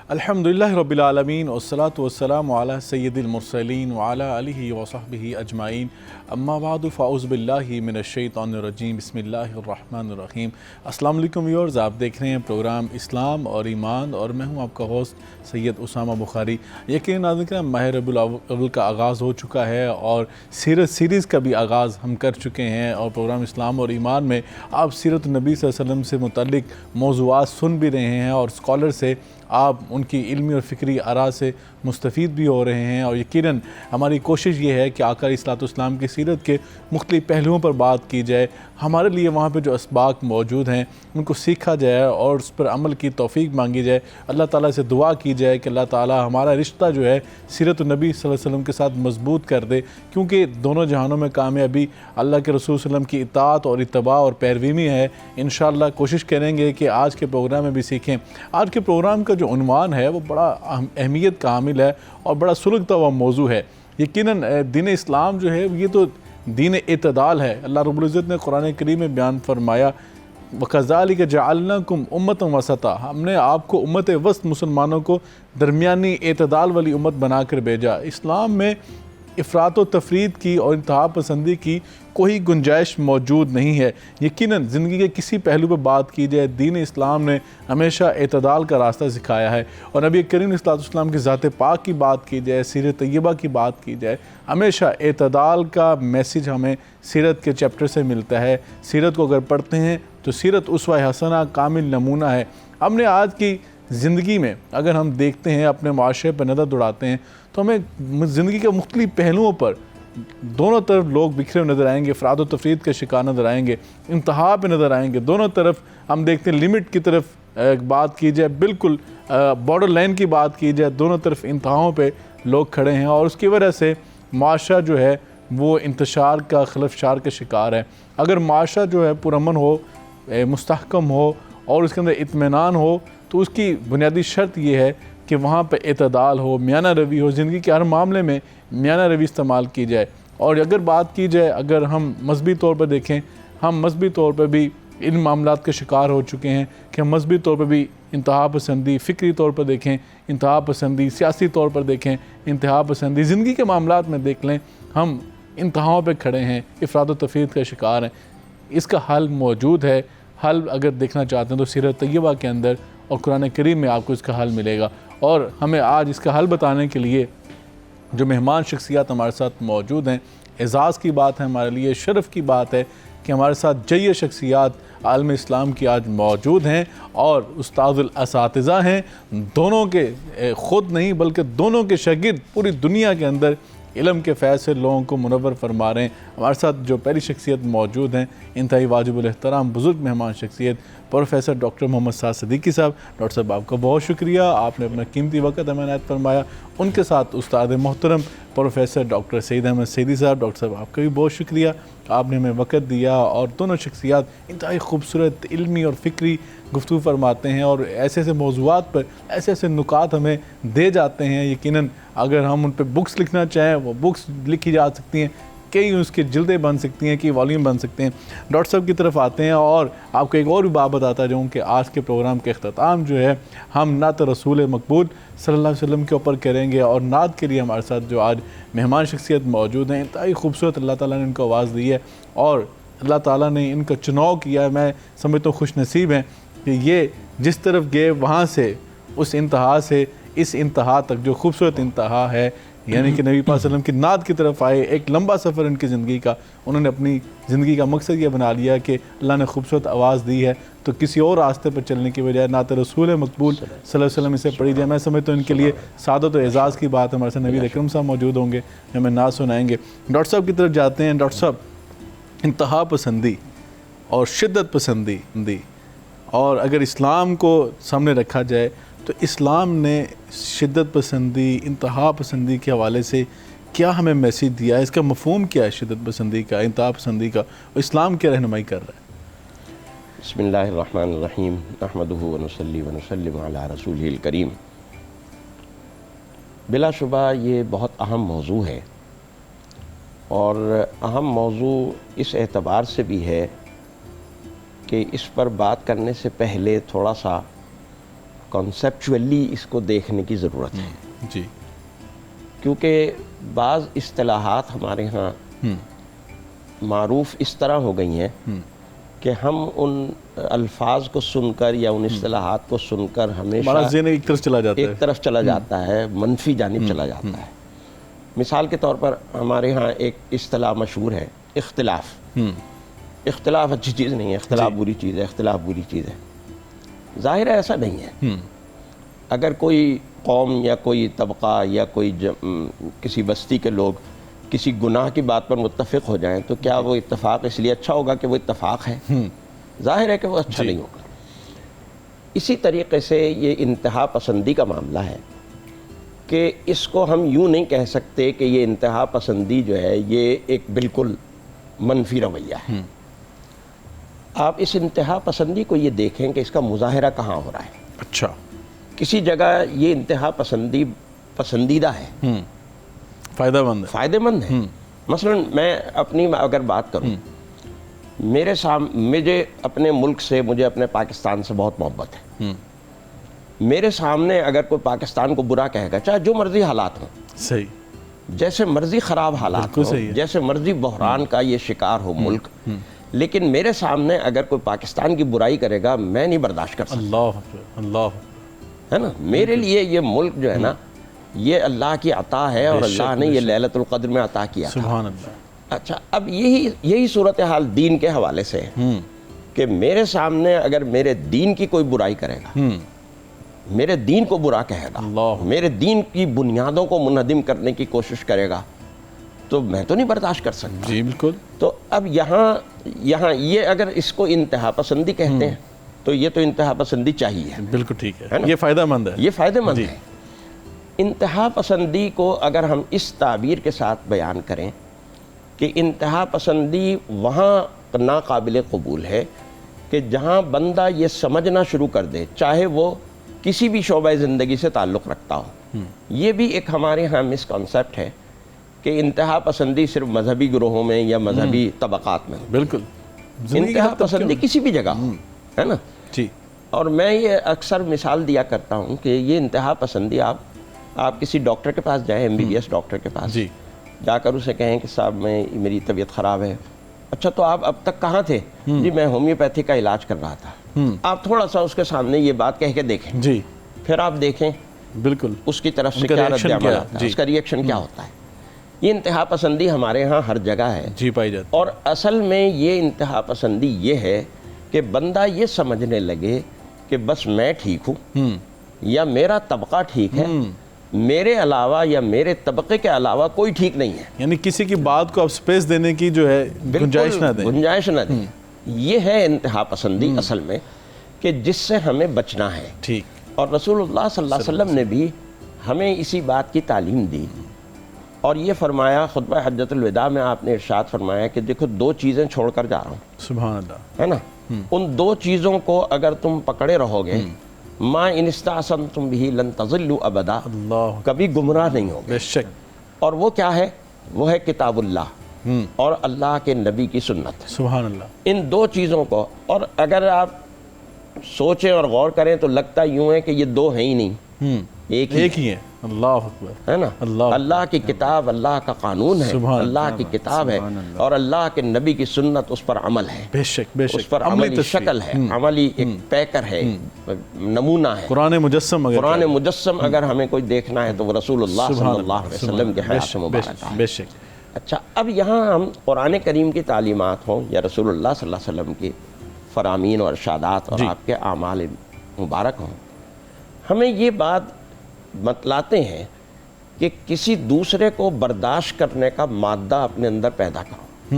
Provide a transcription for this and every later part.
الحمدللہ رب العالمین والصلاة والسلام علی سید المرسلین وعلی آلہ وصحبہ اجمعین اما بعد فاعوذ باللہ من الشیطان الرجیم بسم اللہ الرحمن الرحیم۔ السلام علیکم ویورز، آپ دیکھ رہے ہیں پروگرام اسلام اور ایمان اور میں ہوں آپ کا ہوسٹ سید اسامہ بخاری۔ یقیناً ناظرین، ماہ ربیع الاول کا آغاز ہو چکا ہے اور سیرت سیریز کا بھی آغاز ہم کر چکے ہیں، اور پروگرام اسلام اور ایمان میں آپ سیرت النبی صلی اللہ علیہ وسلم سے متعلق موضوعات سن بھی رہے ہیں اور اسکالر سے آپ ان کی علمی اور فکری آراء سے مستفید بھی ہو رہے ہیں، اور یقیناً ہماری کوشش یہ ہے کہ آقا علیہ الصلوۃ والسلام کی سیرت کے مختلف پہلوؤں پر بات کی جائے، ہمارے لیے وہاں پہ جو اسباق موجود ہیں ان کو سیکھا جائے اور اس پر عمل کی توفیق مانگی جائے، اللہ تعالیٰ سے دعا کی جائے کہ اللہ تعالیٰ ہمارا رشتہ جو ہے سیرت النبی صلی اللہ علیہ وسلم کے ساتھ مضبوط کر دے، کیونکہ دونوں جہانوں میں کامیابی اللہ کے رسول صلی اللہ علیہ وسلم کی اطاعت اور اتباع اور پیروی میں ہے۔ انشاءاللہ کوشش کریں گے کہ آج کے پروگرام میں بھی سیکھیں۔ آج کے پروگرام کا جو عنوان ہے وہ بڑا اہمیت کا حامل ہے اور بڑا سلگتا ہوا موضوع ہے۔ یقیناً دین اسلام جو ہے یہ تو دین اعتدال ہے۔ اللہ رب العزت نے قرآن کریم میں بیان فرمایا وَكَذَلِكَ جَعَلْنَاكُمْ أُمَّةً وَسَطًا، ہم نے آپ کو امت وسط مسلمانوں کو درمیانی اعتدال والی امت بنا کر بھیجا۔ اسلام میں افراط و تفرید کی اور انتہا پسندی کی کوئی گنجائش موجود نہیں ہے۔ یقیناً زندگی کے کسی پہلو پر بات کی جائے، دین اسلام نے ہمیشہ اعتدال کا راستہ سکھایا ہے، اور نبی کریم صلی اللہ علیہ وسلم کی ذات پاک کی بات کی جائے، سیرت طیبہ کی بات کی جائے، ہمیشہ اعتدال کا میسیج ہمیں سیرت کے چیپٹر سے ملتا ہے۔ سیرت کو اگر پڑھتے ہیں تو سیرت اسوہ حسنہ کامل نمونہ ہے۔ ہم نے آج کی زندگی میں اگر ہم دیکھتے ہیں، اپنے معاشرے پر نظر دوڑاتے ہیں، تو ہمیں زندگی کے مختلف پہلوؤں پر دونوں طرف لوگ بکھرے ہوئے نظر آئیں گے، افراد و تفرید کا شکار نظر آئیں گے، انتہا پہ نظر آئیں گے۔ دونوں طرف ہم دیکھتے ہیں، لمٹ کی طرف بات کی جائے، بالکل بارڈر لائن کی بات کی جائے، دونوں طرف انتہاؤں پہ لوگ کھڑے ہیں، اور اس کی وجہ سے معاشرہ جو ہے وہ انتشار کا، خلفشار کا شکار ہے۔ اگر معاشرہ جو ہے پرامن ہو، مستحکم ہو اور اس کے اندر اطمینان ہو، تو اس کی بنیادی شرط یہ ہے کہ وہاں پہ اعتدال ہو، میانہ روی ہو، زندگی کے ہر معاملے میں میانہ روی استعمال کی جائے۔ اور اگر بات کی جائے، اگر ہم مذہبی طور پر دیکھیں، ہم مذہبی طور پر بھی ان معاملات کے شکار ہو چکے ہیں کہ ہم مذہبی طور پر بھی انتہا پسندی، فکری طور پر دیکھیں انتہا پسندی، سیاسی طور پر دیکھیں انتہا پسندی، زندگی کے معاملات میں دیکھ لیں، ہم انتہاؤں پہ کھڑے ہیں، افراد و تفرید کا شکار ہیں۔ اس کا حل موجود ہے۔ حل اگر دیکھنا چاہتے ہیں تو سیرت طیبہ کے اندر اور قرآن کریم میں آپ کو اس کا حل ملے گا، اور ہمیں آج اس کا حل بتانے کے لیے جو مہمان شخصیات ہمارے ساتھ موجود ہیں، اعزاز کی بات ہے ہمارے لیے، شرف کی بات ہے کہ ہمارے ساتھ جئی شخصیات عالم اسلام کی آج موجود ہیں اور استاد الاساتذہ ہیں، دونوں کے خود نہیں بلکہ دونوں کے شاگرد پوری دنیا کے اندر علم کے فیض سے لوگوں کو منور فرما رہے ہیں۔ ہمارے ساتھ جو پہلی شخصیت موجود ہیں، انتہائی واجب الاحترام بزرگ مہمان شخصیت پروفیسر ڈاکٹر محمد سعد صدیقی صاحب۔ ڈاکٹر صاحب آپ کا بہت شکریہ، آپ نے اپنا قیمتی وقت ہمیں عنایت فرمایا۔ ان کے ساتھ استاد محترم پروفیسر ڈاکٹر سعید احمد سعیدی صاحب۔ ڈاکٹر صاحب آپ کا بھی بہت شکریہ، آپ نے ہمیں وقت دیا، اور دونوں شخصیات انتہائی خوبصورت علمی اور فکری گفتگو فرماتے ہیں اور ایسے ایسے موضوعات پر ایسے ایسے نکات ہمیں دے جاتے ہیں۔ یقیناً اگر ہم ان پہ بکس لکھنا چاہیں، وہ بکس لکھی جا سکتی ہیں، کئی اس کی جلدیں بن سکتی ہیں، کئی والیوم بن سکتے ہیں۔ ڈاکٹر صاحب کی طرف آتے ہیں اور آپ کو ایک اور بھی بات بتاتا جاؤں کہ آج کے پروگرام کے اختتام جو ہے ہم نعت رسول مقبول صلی اللہ علیہ وسلم کے اوپر کریں گے، اور نعت کے لیے ہمارے ساتھ جو آج مہمان شخصیت موجود ہیں، انتہائی خوبصورت اللہ تعالیٰ نے ان کو آواز دی ہے اور اللہ تعالیٰ نے ان کا چناؤ کیا ہے۔ میں سمجھتا ہوں خوش نصیب ہیں کہ یہ جس طرف گئے وہاں سے، اس انتہا سے اس انتہا تک جو خوبصورت انتہا ہے، یعنی کہ نبی پاک صلی اللہ علیہ وسلم کی نعت کی طرف آئے۔ ایک لمبا سفر ان کی زندگی کا، انہوں نے اپنی زندگی کا مقصد یہ بنا لیا کہ اللہ نے خوبصورت آواز دی ہے تو کسی اور راستے پر چلنے کی بجائے نعت رسول مقبول صلی اللہ علیہ وسلم اسے پڑھی جائے۔ میں سمجھتا ہوں ان کے لیے سعادت و اعزاز کی بات ہے۔ ہمارے ساتھ نبی اکرم صاحب موجود ہوں گے، ہمیں نعت سنائیں گے۔ ڈاکٹر صاحب کی طرف جاتے ہیں۔ ڈاکٹر صاحب، انتہا پسندی اور شدت پسندی، اور اگر اسلام کو سامنے رکھا جائے تو اسلام نے شدت پسندی، انتہا پسندی کے حوالے سے کیا ہمیں میسیج دیا ہے؟ اس کا مفہوم کیا ہے شدت پسندی کا، انتہا پسندی کا، اور اسلام کیا رہنمائی کر رہا ہے؟ بسم اللہ الرحمن الرحیم، نحمدہ ونصلی ونسلم علی رسولہ الکریم۔ بلا شبہ یہ بہت اہم موضوع ہے، اور اہم موضوع اس اعتبار سے بھی ہے کہ اس پر بات کرنے سے پہلے تھوڑا سا کانسیپچولی اس کو دیکھنے کی ضرورت ہے، جی کیونکہ بعض اصطلاحات ہمارے ہاں معروف اس طرح ہو گئی ہیں کہ ہم ان الفاظ کو سن کر یا ان اصطلاحات کو سن کر ہمارا ہمیشہ ذہن ایک طرف چلا جاتا ہے، ایک طرف چلا جاتا ہے، منفی جانب چلا جاتا ہے۔ مثال کے طور پر ہمارے ہاں ایک اصطلاح مشہور ہے، اختلاف۔ اختلاف اچھی چیز نہیں ہے، اختلاف بری چیز ہے، اختلاف بری چیز ہے۔ ظاہر ہے ایسا نہیں ہے۔ اگر کوئی قوم یا کوئی طبقہ یا کوئی کسی بستی کے لوگ کسی گناہ کی بات پر متفق ہو جائیں تو کیا وہ اتفاق اس لیے اچھا ہوگا کہ وہ اتفاق ہے؟ ظاہر ہے کہ وہ اچھا نہیں ہوگا۔ اسی طریقے سے یہ انتہا پسندی کا معاملہ ہے کہ اس کو ہم یوں نہیں کہہ سکتے کہ یہ انتہا پسندی جو ہے یہ ایک بالکل منفی رویہ ہے۔ آپ اس انتہا پسندی کو یہ دیکھیں کہ اس کا مظاہرہ کہاں ہو رہا ہے۔ اچھا، کسی جگہ یہ انتہا پسندی پسندیدہ ہے، فائدہ مند ہے، فائدہ مند ہے۔ مثلا میں اپنی اگر بات کروں، مجھے اپنے ملک سے، مجھے اپنے پاکستان سے بہت محبت ہے۔ میرے سامنے اگر کوئی پاکستان کو برا کہے گا، چاہے جو مرضی حالات ہوں، صحیح، جیسے مرضی خراب حالات ہوں، جیسے مرضی بحران کا یہ شکار ہو ملک، لیکن میرے سامنے اگر کوئی پاکستان کی برائی کرے گا میں نہیں برداشت کر سکتا، اللہ اللہ، ہے نا۔ میرے لیے یہ ملک جو ہے نا یہ اللہ کی عطا ہے، اور اللہ نے یہ لیلۃ القدر میں عطا کیا تھا۔ سبحان اللہ۔ اچھا، اب یہی صورتحال دین کے حوالے سے ہے کہ میرے سامنے اگر میرے دین کی کوئی برائی کرے گا، میرے دین کو برا کہے گا، میرے دین کی بنیادوں کو منہدم کرنے کی کوشش کرے گا، تو میں تو نہیں برداشت کر سکتا۔ جی بالکل۔ تو اب یہاں یہ اگر اس کو انتہا پسندی کہتے ہیں تو یہ تو انتہا پسندی چاہیے، بالکل ٹھیک ہے، یہ فائدہ مند ہے، یہ فائدہ مند ہے۔ انتہا پسندی کو اگر ہم اس تعبیر کے ساتھ بیان کریں کہ انتہا پسندی وہاں ناقابل قبول ہے کہ جہاں بندہ یہ سمجھنا شروع کر دے، چاہے وہ کسی بھی شعبہ زندگی سے تعلق رکھتا ہو۔ یہ بھی ایک ہمارے ہاں مس کنسیپٹ ہے کہ انتہا پسندی صرف مذہبی گروہوں میں یا مذہبی طبقات میں، بالکل، انتہا پسندی کسی بھی جگہ ہے نا۔ جی، اور میں یہ اکثر مثال دیا کرتا ہوں کہ یہ انتہا پسندی آپ کسی ڈاکٹر کے پاس جائیں، MBBS ڈاکٹر کے پاس جی، جا کر اسے کہیں کہ صاحب میری طبیعت خراب ہے۔ اچھا، تو آپ اب تک کہاں تھے؟ جی میں ہومیوپیتھی کا علاج کر رہا تھا۔ آپ تھوڑا سا اس کے سامنے یہ بات کہہ کے دیکھیں، جی پھر آپ دیکھیں بالکل اس کی طرف سے کیا رد عمل آتا ہے، اس کا ریئیکشن کیا ہوتا ہے۔ یہ انتہا پسندی ہمارے ہاں ہر جگہ ہے، جی پائی جاتی، اور اصل میں یہ انتہا پسندی یہ ہے کہ بندہ یہ سمجھنے لگے کہ بس میں ٹھیک ہوں یا میرا طبقہ ٹھیک ہے، میرے علاوہ یا میرے طبقے کے علاوہ کوئی ٹھیک نہیں ہے، یعنی کسی کی بات کو آپ سپیس دینے کی جو ہے گنجائش نہ دیں، گنجائش نہ دیں۔ یہ ہے انتہا پسندی اصل میں، کہ جس سے ہمیں بچنا ہے۔ ٹھیک، اور رسول اللہ صلی اللہ علیہ وسلم نے بھی ہمیں اسی بات کی تعلیم دی، اور یہ فرمایا خطبہ حجۃ الوداع میں آپ نے ارشاد فرمایا کہ دیکھو 2 چیزیں چھوڑ کر جا رہا ہوں، سبحان اللہ، ہے نا۔ ان 2 چیزوں کو اگر تم پکڑے رہو گے، ما ان استعصمتم به لن تضلوا ابدا، اللہ، کبھی گمراہ نہیں ہوگے۔ بے شک، اور وہ کیا ہے؟ وہ ہے کتاب اللہ اور اللہ کے نبی کی سنت۔ سبحان اللہ، ان 2 چیزوں کو، اور اگر آپ سوچیں اور غور کریں تو لگتا یوں ہے کہ یہ 2 ہیں ہی نہیں، ایک ہی ہے، اللہ اکبر، ہے نا۔ اللہ کی کتاب اللہ کا قانون ہے، اللہ کی کتاب ہے، اور اللہ کے نبی کی سنت اس پر عمل ہے، بے شک، بے شک، اس پر عملی شکل ہے، عملی ایک پیکر ہے، نمونہ ہے۔ قرآن مجسم، قرآن مجسم اگر ہمیں کوئی دیکھنا ہے تو وہ رسول اللہ صلی اللہ علیہ وسلم کے حیات مبارکہ ہے۔ بے شک۔ اچھا، اب یہاں ہم قرآن کریم کی تعلیمات ہوں یا رسول اللہ صلی اللہ علیہ وسلم کی فرامین اور ارشادات اور آپ کے اعمال مبارک ہوں، ہمیں یہ بات بتلاتے ہیں کہ کسی دوسرے کو برداشت کرنے کا مادہ اپنے اندر پیدا کرو۔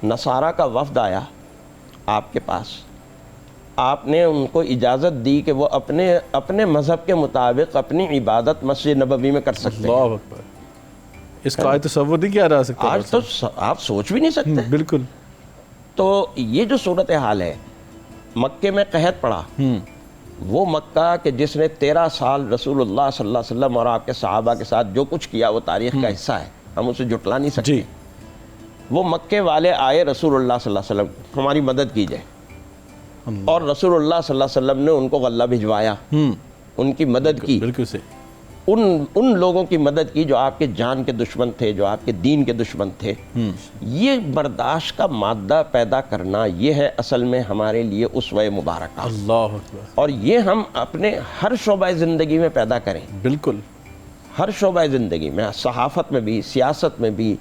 نصارہ کا وفد آیا آپ کے پاس، آپ نے ان کو اجازت دی کہ وہ اپنے مذہب کے مطابق اپنی عبادت مسجد نبوی میں کر سکتے ہیں۔ اللہ اکبر، اس کا تصور نہیں کیا جا سکتا، آج تو آپ سوچ بھی نہیں سکتے۔ بالکل۔ تو یہ جو صورتحال ہے، مکے میں قحط پڑا، وہ مکہ کہ جس نے 13 سال رسول اللہ صلی اللہ علیہ وسلم اور آپ کے صحابہ کے ساتھ جو کچھ کیا وہ تاریخ کا حصہ ہے، ہم اسے جھٹلا نہیں سکتے۔ جی، وہ مکے والے آئے رسول اللہ صلی اللہ علیہ وسلم، ہماری مدد کیجئے۔ اور رسول اللہ صلی اللہ علیہ وسلم نے ان کو غلہ بھجوایا، ان کی مدد کی، بالکل سے ان لوگوں کی مدد کی جو آپ کے جان کے دشمن تھے، جو آپ کے دین کے دشمن تھے۔ یہ برداشت کا مادہ پیدا کرنا، یہ ہے اصل میں ہمارے لیے اسوہ مبارکہ، اللہ اکبر، اور یہ ہم اپنے ہر شعبہ زندگی میں پیدا کریں، بالکل ہر شعبہ زندگی میں، صحافت میں بھی، سیاست میں بھی،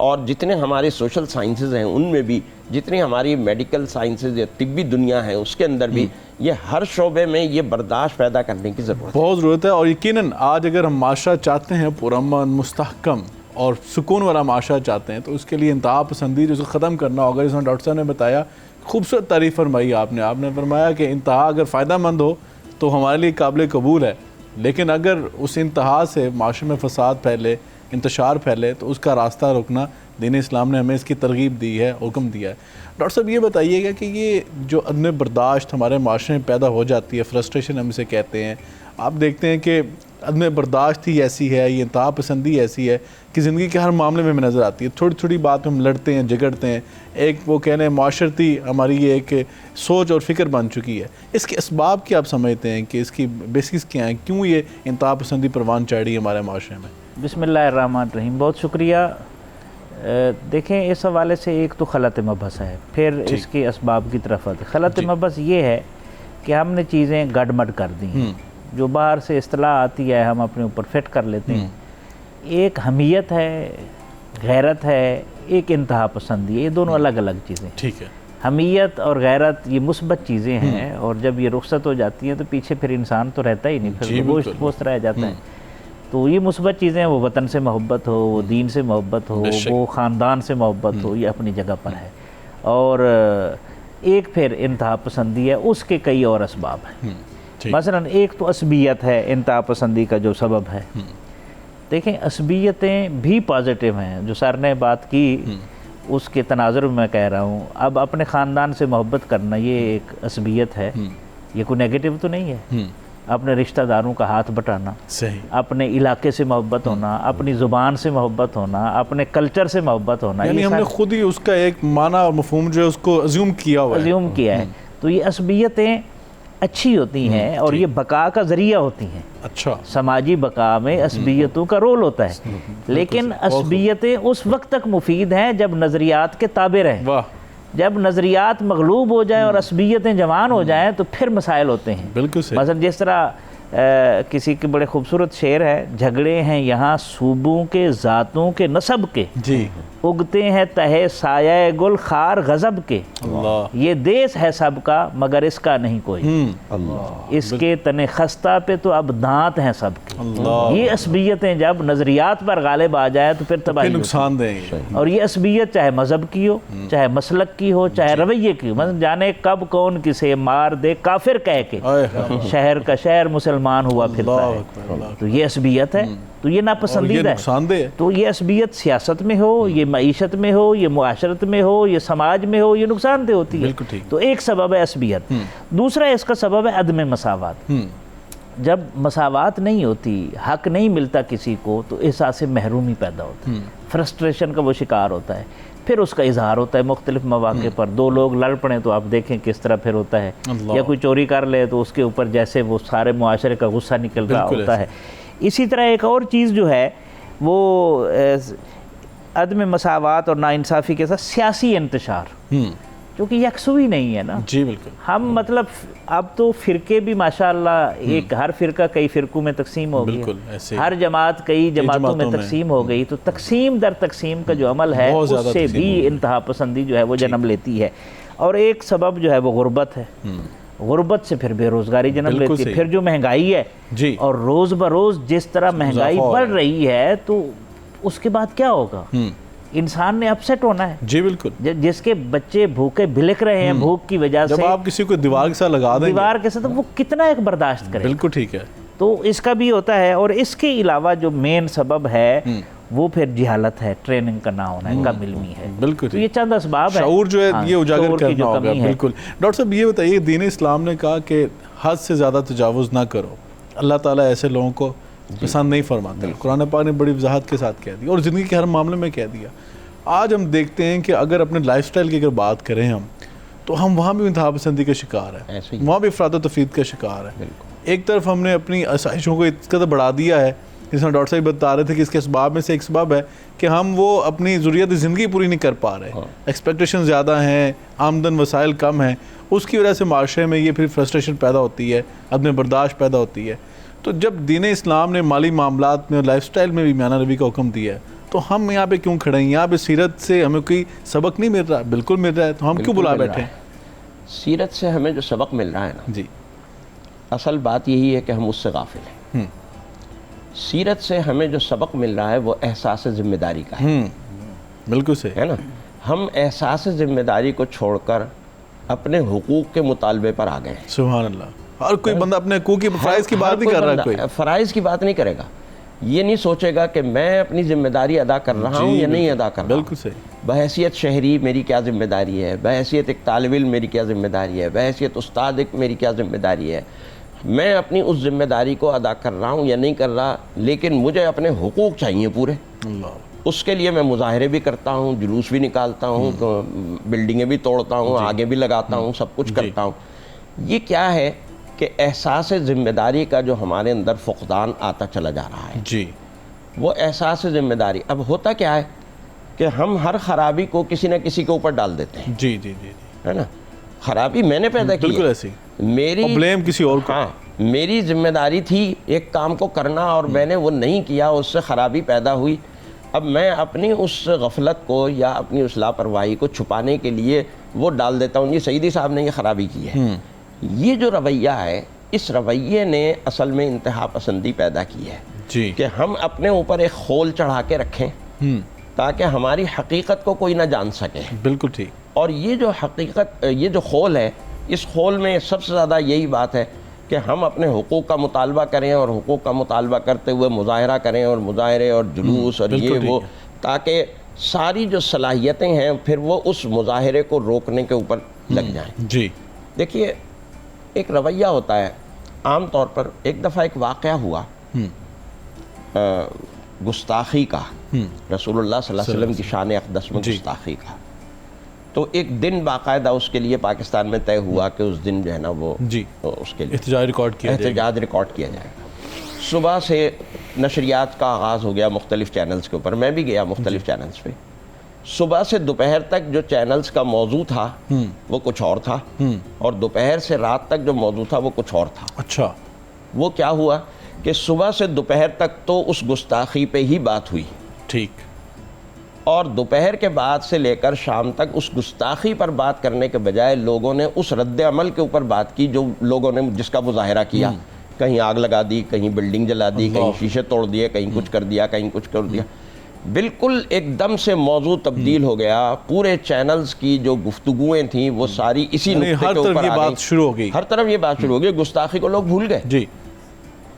اور جتنے ہمارے سوشل سائنسز ہیں ان میں بھی، جتنی ہماری میڈیکل سائنسز یا طبی دنیا ہے اس کے اندر بھی، یہ ہر شعبے میں یہ برداشت پیدا کرنے کی ضرورت ہے، بہت ضرورت ہے۔ اور یقیناً آج اگر ہم معاشرہ چاہتے ہیں پرامن، مستحکم اور سکون والا معاشرہ چاہتے ہیں، تو اس کے لیے انتہا پسندی جو ختم کرنا ہوگا۔ جس میں ڈاکٹر صاحب نے بتایا، خوبصورت تعریف فرمائی آپ نے فرمایا کہ انتہا اگر فائدہ مند ہو تو ہمارے لیے قابل قبول ہے، لیکن اگر اس انتہا سے معاشرے میں فساد پھیلے، انتشار پھیلے، تو اس کا راستہ روکنا دین اسلام نے ہمیں اس کی ترغیب دی ہے، حکم دیا ہے۔ ڈاکٹر صاحب یہ بتائیے گا کہ یہ جو عدم برداشت ہمارے معاشرے میں پیدا ہو جاتی ہے، فرسٹریشن ہم اسے کہتے ہیں، آپ دیکھتے ہیں کہ عدم برداشت ہی ایسی ہے، یہ انتہا پسندی ایسی ہے کہ زندگی کے ہر معاملے میں نظر آتی ہے۔ تھوڑی تھوڑی بات ہم لڑتے ہیں، جھگڑتے ہیں، ایک وہ کہنے معاشرتی ہماری یہ ایک سوچ اور فکر بن چکی ہے۔ اس کے اسباب کیا آپ سمجھتے ہیں کہ اس کی بیسکس کیا ہیں؟ کیوں یہ انتہا پسندی پروان چڑھ رہی ہے ہمارے معاشرے میں؟ بسم اللہ الرحمن الرحیم، بہت شکریہ۔ دیکھیں، اس حوالے سے ایک تو خلط مبحث ہے، پھر اس کے اسباب کی طرف آتے۔ خلط مبحث یہ ہے کہ ہم نے چیزیں گڈمڈ کر دی ہیں، جو باہر سے اصطلاح آتی ہے ہم اپنے اوپر فٹ کر لیتے ہیں۔ ایک حمیت ہے، غیرت ہے، ایک انتہا پسندی ہے، یہ دونوں الگ الگ چیزیں۔ ٹھیک ہے، حمیت اور غیرت یہ مثبت چیزیں ہیں، اور جب یہ رخصت ہو جاتی ہیں تو پیچھے پھر انسان تو رہتا ہی نہیں، پھر گوشت پوست رہ جاتا ہے۔ تو یہ مثبت چیزیں، وہ وطن سے محبت ہو، وہ دین سے محبت ہو، وہ خاندان سے محبت ہو، یہ اپنی جگہ پر ہے۔ اور ایک پھر انتہا پسندی ہے، اس کے کئی اور اسباب ہیں۔ مثلا ایک تو عصبیت ہے انتہا پسندی کا جو سبب ہے۔ دیکھیں، عصبیتیں بھی پازیٹیو ہیں، جو سر نے بات کی اس کے تناظر میں کہہ رہا ہوں۔ اب اپنے خاندان سے محبت کرنا یہ ایک عصبیت ہے، یہ کوئی نیگیٹو تو نہیں ہے۔ اپنے رشتہ داروں کا ہاتھ بٹانا، صحیح، اپنے علاقے سے محبت ہونا، اپنی زبان سے محبت ہونا، اپنے کلچر سے محبت ہونا، یعنی ہم نے خود ہی اس کا ایک معنی اور مفہوم جو ہے اس کو ازیوم کیا ہوا ہے، ازیوم کیا ہے۔ تو یہ عصبیتیں اچھی ہوتی ہیں اور یہ بقا کا ذریعہ ہوتی ہیں۔ اچھا، سماجی بقا میں عصبیتوں کا رول ہوتا ہے، لیکن عصبیتیں اس وقت تک مفید ہیں جب نظریات کے تابع رہیں۔ واہ، جب نظریات مغلوب ہو جائیں اور عصبیتیں جوان ہو جائیں تو پھر مسائل ہوتے ہیں۔ بالکل صحیح، مثلا جس طرح کسی کے بڑے خوبصورت شعر ہے، جھگڑے ہیں یہاں صوبوں کے، ذاتوں کے، نسب کے، جی، اگتے ہیں تہے سایہ گل خار غضب کے، اللہ، یہ دیس ہے سب کا مگر اس کا نہیں کوئی، اس کے تن خستہ پہ تو اب دانت ہیں سب کے۔ اللہ، یہ عصبیتیں جب نظریات پر غالب آ جائے تو پھر تباہی ہوتی ہے۔ نقصان دیں گے، اور یہ عصبیت چاہے مذہب کی ہو، چاہے مسلک کی ہو، چاہے رویے کی ہو، مثلا جانے کب کون کسے مار دے کافر کہہ کے شہر کا شہر مسلمان ہوا پھرتا ہے، تو یہ عصبیت ہے، تو یہ ناپسندیدہ ہے۔ تو یہ عصبیت سیاست میں ہو، یہ معیشت میں ہو، یہ معاشرت میں ہو، یہ سماج میں ہو، یہ نقصان دہ ہوتی ہے۔ تو ایک سبب ہے عصبیت۔ دوسرا اس کا سبب ہے عدم مساوات۔ جب مساوات نہیں ہوتی، حق نہیں ملتا کسی کو، تو احساس محرومی پیدا ہوتا ہے، فرسٹریشن کا وہ شکار ہوتا ہے، پھر اس کا اظہار ہوتا ہے مختلف مواقع پر۔ دو لوگ لڑ پڑیں تو آپ دیکھیں کس طرح پھر ہوتا ہے، یا کوئی چوری کر لے تو اس کے اوپر جیسے وہ سارے معاشرے کا غصہ نکل رہا ہوتا ہے۔ اسی طرح ایک اور چیز جو ہے وہ عدم مساوات اور ناانصافی کے ساتھ سیاسی انتشار، کیونکہ یکسوئی نہیں ہے نا۔ جی بالکل، ہم مطلب اب تو فرقے بھی ماشاءاللہ ایک، ہر فرقہ کئی فرقوں میں تقسیم ہو گئی، ہر جماعت کئی جماعتوں میں تقسیم ہو گئی، تو تقسیم در تقسیم کا جو عمل ہے اس سے بھی انتہا پسندی جو ہے وہ جنم لیتی ہے۔ اور ایک سبب جو ہے وہ غربت ہے، غربت سے پھر بے روزگاری جنم لیتی ہے، پھر جو مہنگائی ہے، اور روز بروز جس طرح مہنگائی بڑھ رہی ہے تو اس کے بعد کیا ہوگا؟ انسان نے اپسیٹ ہونا ہے۔ جی بالکل، جس کے بچے بھوکے بھلک رہے ہیں بھوک کی وجہ سے، جب آپ کسی کو دیوار کے ساتھ لگا دیں گے، دیوار کے ساتھ، وہ کتنا ایک برداشت کرے؟ بالکل ٹھیک ہے، تو اس کا بھی ہوتا ہے۔ اور اس کے علاوہ جو مین سبب ہے وہ پھر جہالت ہے، ٹریننگ کا نہ ہونا ہے، کم علمی ہے۔ بالکل، تو یہ چند اسباب ہیں، شعور جو ہے یہ اجاگر کرنا ہوگا۔ بالکل ڈاکٹر صاحب یہ بتائیے، دین اسلام نے کہا کہ حد سے زیادہ تجاوز نہ کرو، اللہ تعالیٰ ایسے لوگوں کو پسند نہیں فرماتا۔ قرآن پاک نے بڑی وضاحت کے ساتھ کہہ دیا اور زندگی کے ہر معاملے میں کہہ دیا۔ آج ہم دیکھتے ہیں کہ اگر اپنے لائف سٹائل کی اگر بات کریں ہم، تو ہم وہاں بھی انتہا پسندی کا شکار ہیں, وہاں بھی افراط و تفریط کا شکار ہیں. ایک طرف ہم نے اپنی آسائشوں کو اس قدر بڑھا دیا ہے, جس میں ڈاکٹر صاحب بتا رہے تھے کہ اس کے اسباب میں سے ایک سبب ہے کہ ہم وہ اپنی ضروریات زندگی پوری نہیں کر پا رہے, ایکسپیکٹیشن زیادہ ہیں, آمدن وسائل کم ہیں, اس کی وجہ سے معاشرے میں یہ پھر فرسٹریشن پیدا ہوتی ہے, عدم برداشت پیدا ہوتی ہے. تو جب دین اسلام نے مالی معاملات میں اور لائف سٹائل میں بھی میانہ روی کا حکم دیا ہے, تو ہم یہاں پہ کیوں کھڑے ہیں؟ یہاں پہ سیرت سے ہمیں کوئی سبق نہیں مل رہا؟ بالکل مل رہا ہے, تو ہم کیوں بلا بیٹھے ہیں؟ سیرت سے ہمیں جو سبق مل رہا ہے نا جی, اصل بات یہی ہے کہ ہم اس سے غافل ہیں. سیرت سے ہمیں جو سبق مل رہا ہے وہ احساس ذمہ داری کا ہے. بالکل صحیح ہے نا. ہم احساس ذمہ داری کو چھوڑ کر اپنے حقوق کے مطالبے پر آ گئے ہیں. سبحان اللہ. ہر کوئی بندہ اپنے حقوق کی فرائض کی بات نہیں کر رہا, کوئی فرائض کی بات نہیں کرے گا, یہ نہیں سوچے گا کہ میں اپنی ذمہ داری ادا کر رہا ہوں یا نہیں ادا کر رہا ہوں. بالکل صحیح. بحیثیت شہری میری کیا ذمہ داری ہے, بحیثیت ایک طالب علم میری کیا ذمہ داری ہے, بحیثیت استاد ایک میری کیا ذمہ داری ہے, میں اپنی اس ذمہ داری کو ادا کر رہا ہوں یا نہیں کر رہا, لیکن مجھے اپنے حقوق چاہیے پورے. اس کے لیے میں مظاہرے بھی کرتا ہوں, جلوس بھی نکالتا ہوں, بلڈنگیں بھی توڑتا ہوں, آگے بھی لگاتا ہوں, سب کچھ کرتا ہوں. یہ کیا ہے کہ احساس ذمہ داری کا جو ہمارے اندر فقدان آتا چلا جا رہا ہے جی. وہ احساس ذمہ داری. اب ہوتا کیا ہے کہ ہم ہر خرابی کو کسی نہ کسی کے اوپر ڈال دیتے ہیں. جی جی جی, ہے نا. خرابی میں نے پیدا کی, بالکل ایسی, میری بلیم کسی اور کو. ہاں, میری ذمہ داری تھی ایک کام کو کرنا اور میں نے وہ نہیں کیا, اس سے خرابی پیدا ہوئی. اب میں اپنی اس غفلت کو یا اپنی اس لاپرواہی کو چھپانے کے لیے وہ ڈال دیتا ہوں, یہ سیدی صاحب نے یہ خرابی کی ہے. یہ جو رویہ ہے, اس رویے نے اصل میں انتہا پسندی پیدا کی ہے جی, کہ ہم اپنے اوپر ایک خول چڑھا کے رکھیں تاکہ ہماری حقیقت کو کوئی نہ جان سکے. بالکل ٹھیک. اور یہ جو حقیقت, یہ جو خول ہے, اس خول میں سب سے زیادہ یہی بات ہے کہ ہم اپنے حقوق کا مطالبہ کریں اور حقوق کا مطالبہ کرتے ہوئے مظاہرہ کریں اور مظاہرے اور جلوس اور یہ وہ, تاکہ ساری جو صلاحیتیں ہیں پھر وہ اس مظاہرے کو روکنے کے اوپر لگ جائیں. جی. دیکھیے, ایک رویہ ہوتا ہے عام طور پر. ایک دفعہ ایک واقعہ ہوا گستاخی کا, رسول اللہ صلی اللہ علیہ وسلم کی شان اقدس میں گستاخی کا. تو ایک دن باقاعدہ اس کے لیے پاکستان میں طے ہوا کہ اس دن جو ہے نا وہ اس کے لیے احتجاج ریکارڈ کیا جائے گا. صبح سے نشریات کا آغاز ہو گیا مختلف چینلز کے اوپر. میں بھی گیا مختلف چینلز پہ. صبح سے دوپہر تک جو چینلز کا موضوع تھا وہ کچھ اور تھا, اور دوپہر سے رات تک جو موضوع تھا وہ کچھ اور تھا. اچھا. وہ کیا ہوا کہ صبح سے دوپہر تک تو اس گستاخی پہ ہی بات ہوئی. ٹھیک. اور دوپہر کے بعد سے لے کر شام تک اس گستاخی پر بات کرنے کے بجائے لوگوں نے اس رد عمل کے اوپر بات کی جو لوگوں نے جس کا مظاہرہ کیا. کہیں آگ لگا دی, کہیں بلڈنگ جلا دی, کہیں شیشے توڑ دیے, کہیں کچھ کر دیا, کہیں کچھ کر دیا. بالکل ایک دم سے موضوع تبدیل ہو گیا. پورے چینلز کی جو گفتگویں تھیں وہ ساری اسی نقطے کے اوپر آ گئی. شروع ہو گئی, ہر طرف یہ بات شروع ہو گئی. گستاخی کو لوگ بھول گئے. جی.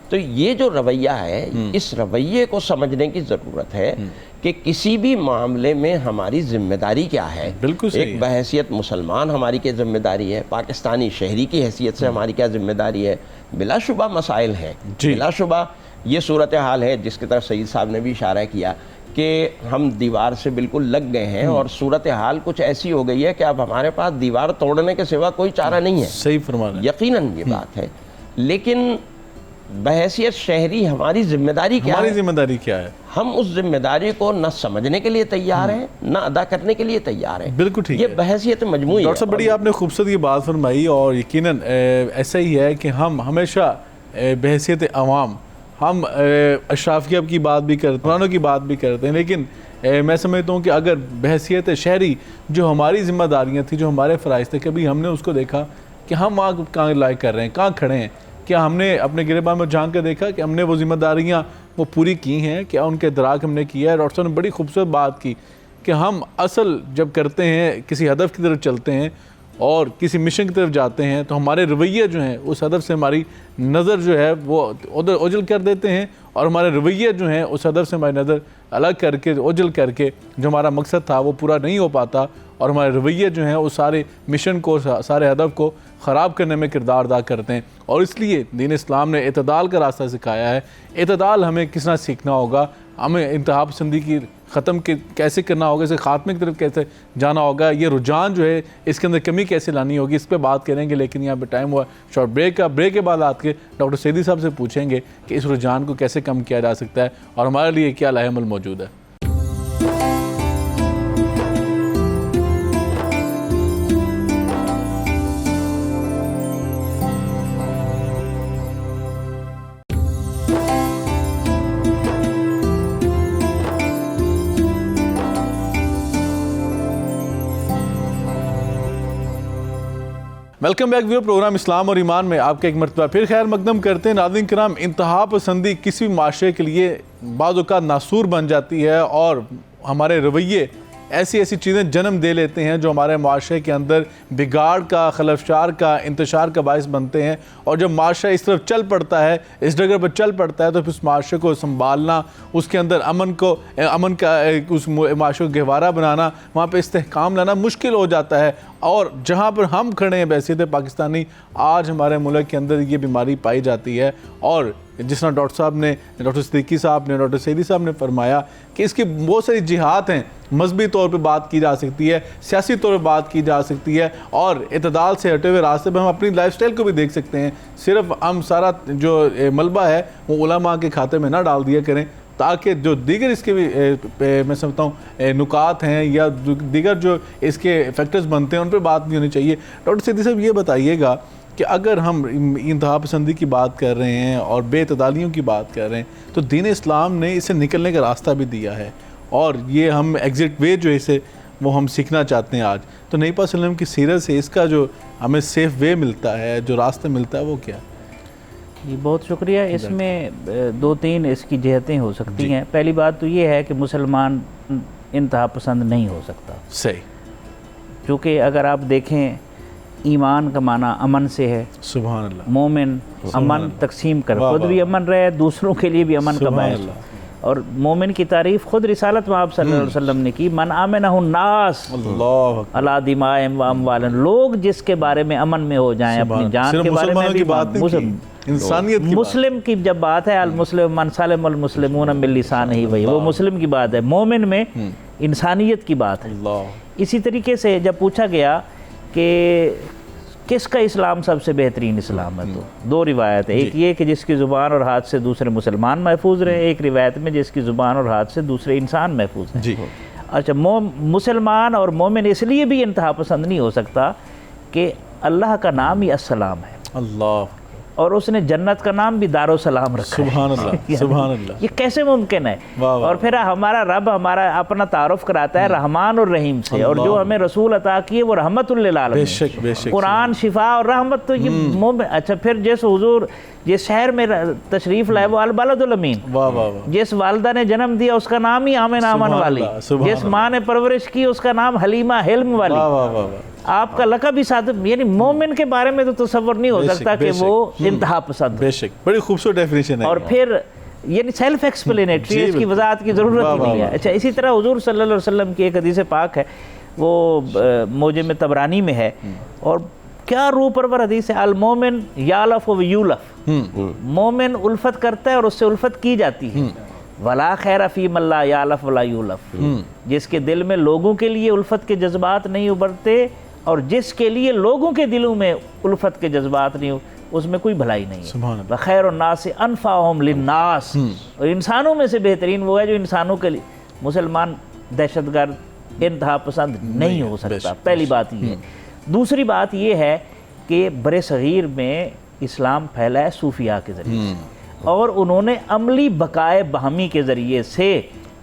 تو یہ جو رویہ ہے, اس رویے کو سمجھنے کی ضرورت ہے کہ کسی بھی معاملے میں ہماری ذمہ داری کیا ہے. بالکل صحیح. ایک بحیثیت مسلمان ہماری کیا ذمہ داری ہے, پاکستانی شہری کی حیثیت سے ہماری کیا ذمہ داری ہے. بلا شبہ مسائل ہیں, بلا شبہ یہ صورتحال ہے جس کی طرف سعید صاحب نے بھی اشارہ کیا کہ ہم دیوار سے بالکل لگ گئے ہیں, اور صورتحال کچھ ایسی ہو گئی ہے کہ اب ہمارے پاس دیوار توڑنے کے سوا کوئی چارہ نہیں ہے. صحیح فرمانا ہے. یقیناً یہ بات ہے, لیکن بحیثیت شہری ہماری ذمہ داری کیا ہے؟ ہماری ذمہ داری کیا ہے؟ ہم اس ذمہ داری کو نہ سمجھنے کے لیے تیار ہیں نہ ادا کرنے کے لیے تیار ہیں. بالکل ٹھیک. یہ بحیثیت مجموعی ہے. ڈاکٹر صاحب بڑی آپ نے خوبصورت یہ بات فرمائی, اور یقیناً ایسا ہی ہے کہ ہم ہمیشہ بحیثیت عوام ہم اشرافیہ کی بات بھی کرتے ہیں, قرآنوں کی بات بھی کرتے ہیں, لیکن میں سمجھتا ہوں کہ اگر بحیثیت شہری جو ہماری ذمہ داریاں تھیں, جو ہمارے فرائض تھے, کبھی ہم نے اس کو دیکھا کہ ہم وہاں کہاں لائق کر رہے ہیں, کہاں کھڑے ہیں؟ کیا ہم نے اپنے گریباں میں جھانک کے دیکھا کہ ہم نے وہ ذمہ داریاں وہ پوری کی ہیں؟ کیا ان کے ادراک ہم نے کیا ہے؟ ڈاکٹر صاحب نے بڑی خوبصورت بات کی کہ ہم اصل جب کرتے ہیں, کسی ہدف کی طرف چلتے ہیں اور کسی مشن کی طرف جاتے ہیں, تو ہمارے رویے جو ہیں اس ہدف سے ہماری نظر جو ہے وہ ادھر اوجل کر دیتے ہیں, اور ہمارے رویے جو ہیں اس ہدف سے ہماری نظر الگ کر کے اوجل کر کے جو ہمارا مقصد تھا وہ پورا نہیں ہو پاتا، اور ہمارے رویے جو ہیں وہ سارے مشن کو، سارے ہدف کو خراب کرنے میں کردار ادا کرتے ہیں. اور اس لیے دین اسلام نے اعتدال کا راستہ سکھایا ہے. اعتدال ہمیں کس طرح سیکھنا ہوگا، ہمیں انتہا پسندی کی ختم کیسے کرنا ہوگا، اسے خاتمے کی طرف کیسے جانا ہوگا، یہ رجحان جو ہے اس کے اندر کمی کیسے لانی ہوگی، اس پہ بات کریں گے. لیکن یہاں پہ ٹائم ہوا شارٹ بریک کا. بریک کے بعد آ کے ڈاکٹر سیدی صاحب سے پوچھیں گے کہ اس رجحان کو کیسے کم کیا جا سکتا ہے اور ہمارے لیے کیا لائحہ عمل موجود ہے. Welcome back viewer. پروگرام اسلام اور ایمان میں آپ کا ایک مرتبہ پھر خیر مقدم کرتے ہیں. ناظرین کرام، انتہا پسندی کسی بھی معاشرے کے لیے بعض اوقات ناسور بن جاتی ہے اور ہمارے رویے ایسی چیزیں جنم دے لیتے ہیں جو ہمارے معاشرے کے اندر بگاڑ کا، خلفشار کا، انتشار کا باعث بنتے ہیں. اور جب معاشرہ اس طرف چل پڑتا ہے، اس ڈگر پر چل پڑتا ہے، تو پھر اس معاشرے کو سنبھالنا، اس کے اندر امن کا اس معاشرے کو گہوارہ بنانا، وہاں پہ استحکام لانا مشکل ہو جاتا ہے. اور جہاں پر ہم کھڑے ہیں بحیثیت پاکستانی، آج ہمارے ملک کے اندر یہ بیماری پائی جاتی ہے. اور جس طرح ڈاکٹر صدیقی صاحب نے، ڈاکٹر سیدی صاحب نے فرمایا کہ اس کی بہت ساری جہات ہیں. مذہبی طور پہ بات کی جا سکتی ہے، سیاسی طور پہ بات کی جا سکتی ہے، اور اعتدال سے ہٹے ہوئے راستے پہ ہم اپنی لائف سٹائل کو بھی دیکھ سکتے ہیں. صرف ہم سارا جو ملبہ ہے وہ علماء کے کھاتے میں نہ ڈال دیا کریں، تاکہ جو دیگر اس کے بھی میں سمجھتا ہوں نکات ہیں یا دیگر جو اس کے فیکٹرز بنتے ہیں ان پہ بات نہیں ہونی چاہیے. ڈاکٹر سیدی صاحب یہ بتائیے گا کہ اگر ہم انتہا پسندی کی بات کر رہے ہیں اور بے اعتدالیوں کی بات کر رہے ہیں، تو دین اسلام نے اسے نکلنے کا راستہ بھی دیا ہے، اور یہ ہم ایگزٹ وے جو اسے وہ ہم سیکھنا چاہتے ہیں آج. تو نبی پاک صلی اللہ علیہ وسلم کی سیرت سے اس کا جو ہمیں سیف وے ملتا ہے، جو راستہ ملتا ہے، وہ کیا ہے؟ جی بہت شکریہ. اس میں دو تین اس کی جہتیں ہو سکتی ہیں. پہلی بات تو یہ ہے کہ مسلمان انتہا پسند نہیں ہو سکتا. صحیح. چونکہ اگر آپ دیکھیں ایمان کا معنی امن سے ہے. سبحان اللہ. مومن امن تقسیم کر خود بھی امن رہے، دوسروں کے لیے بھی امن کا باعث. اور مومن کی تعریف خود رسالت میں آپ صلی اللہ علیہ وسلم نے کی، من آمنہ الناس علی دمائہم و اموالہم. لوگ جس کے بارے میں امن میں ہو جائیں، اپنی جان کے بارے میں بھی. انسانیت کی مسلم کی جب بات ہے، المسلم من سلم المسلمون من لسانہ، وہی وہ مسلم کی بات ہے. مومن میں انسانیت کی بات ہے. اسی طریقے سے جب پوچھا گیا کہ کس کا اسلام سب سے بہترین اسلام ہے، تو دو روایت ہے. ایک یہ کہ جس کی زبان اور ہاتھ سے دوسرے مسلمان محفوظ رہے، ایک روایت میں جس کی زبان اور ہاتھ سے دوسرے انسان محفوظ ہیں. اچھا، مسلمان اور مومن اس لیے بھی انتہا پسند نہیں ہو سکتا کہ اللہ کا نام ہی السلام ہے، اللہ، اور اس نے جنت کا نام بھی دارالسلام رکھا ہے. سبحان اللہ، سبحان اللہ. یہ کیسے ممکن ہے؟ اور پھر ہمارا رب ہمارا اپنا تعارف کراتا ہے رحمان اور رحیم سے، اور جو ہمیں رسول عطا کیے وہ رحمت للعالمین. بے شک، بے شک. قرآن شفا اور رحمت. تو یہ مومن. اچھا، پھر جس حضور جس شہر میں تشریف لائے وہ البلد الامین، جس والدہ نے جنم دیا اس کا نام ہی آمن آمن والی، جس ماں نے پرورش کی اس کا نام حلیمہ حلم والی، آپ کا لقب بھی ساتھ. یعنی مومن کے بارے میں تو تصور نہیں ہو سکتا کہ وہ انتہا پسند. بے شک، بڑی خوبصورت ڈیفینیشن ہے. اور پھر یعنی سیلف ایکسپلینیٹری، اس کی وضاحت کی ضرورت ہی نہیں ہے. اچھا، اسی طرح حضور صلی اللہ علیہ وسلم کی ایک حدیث پاک ہے، وہ موجم طبرانی میں ہے، اور کیا روح پرور حدیث ہے. المومن یالف و یولف. مومن الفت کرتا ہے اور اس سے الفت کی جاتی ہے. ولا خیر فی من لا یالف ولا یولف. جس کے دل میں لوگوں کے لیے الفت کے جذبات نہیں ابھرتے، اور جس کے لیے لوگوں کے دلوں میں الفت کے جذبات نہیں، اس میں کوئی بھلائی نہیں ہے. وخیر الناس انفعہم للناس. اور انسانوں میں سے بہترین وہ ہے جو انسانوں کے لیے. مسلمان دہشت گرد انتہا پسند نہیں ہو سکتا. پہلی بات یہ ہے. دوسری بات یہ ہے کہ برِ صغیر میں اسلام پھیلا ہے صوفیاء کے ذریعے، اور انہوں نے عملی بقائے باہمی کے ذریعے سے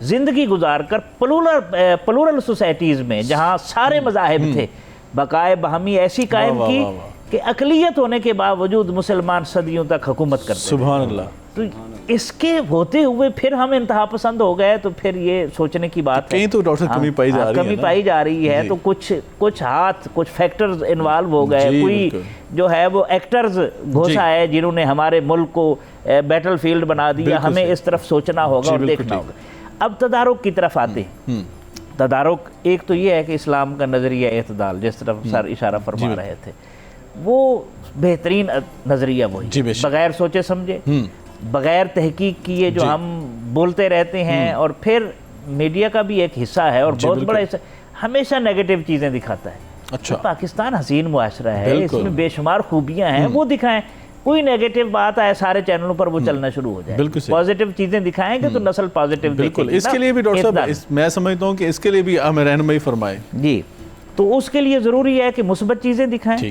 زندگی گزار کر پلورل سوسائٹیز میں جہاں سارے مذاہب تھے، بقائے باہمی ایسی قائم کی کہ اقلیت ہونے کے باوجود مسلمان صدیوں تک حکومت کرتے. سبحان اللہ. تو اس کے ہوتے ہوئے پھر ہم انتہا پسند ہو گئے، تو پھر یہ سوچنے کی بات ہے. کہیں تو ڈاکٹر کمی پائی جا رہی ہے. تو کچھ ہاتھ، کچھ فیکٹرز انوالو ہو گئے. کوئی جو ہے وہ ایکٹرز گھس آئے جنہوں نے ہمارے ملک کو بیٹل فیلڈ بنا دیا. ہمیں اس طرف سوچنا ہوگا اور دیکھنا ہوگا. اب تدارک کی طرف آتے ہیں. تدارک ایک تو یہ ہے کہ اسلام کا نظریہ اعتدال جس طرف سر اشارہ فرما رہے تھے وہ بہترین نظریہ وہی، بغیر سوچے سمجھے، بغیر تحقیق کیے جو ہم بولتے رہتے ہیں، اور پھر میڈیا کا بھی ایک حصہ ہے اور بہت بڑا حصہ ہمیشہ نیگیٹو چیزیں دکھاتا ہے. اچھا پاکستان حسین معاشرہ ہے، اس میں بے شمار خوبیاں ہیں، وہ دکھائیں. کوئی نیگیٹو بات آئے سارے چینلوں پر وہ چلنا شروع ہو جائے. پازیٹیو چیزیں دکھائیں گے تو نسل پازیٹیو دیکھے گی. اس کے لیے بھی ڈاکٹر صاحب میں سمجھتا ہوں کہ اس کے لیے بھی ہمیں رہنمائی فرمائے. جی تو اس کے لیے ضروری ہے کہ مثبت چیزیں دکھائیں.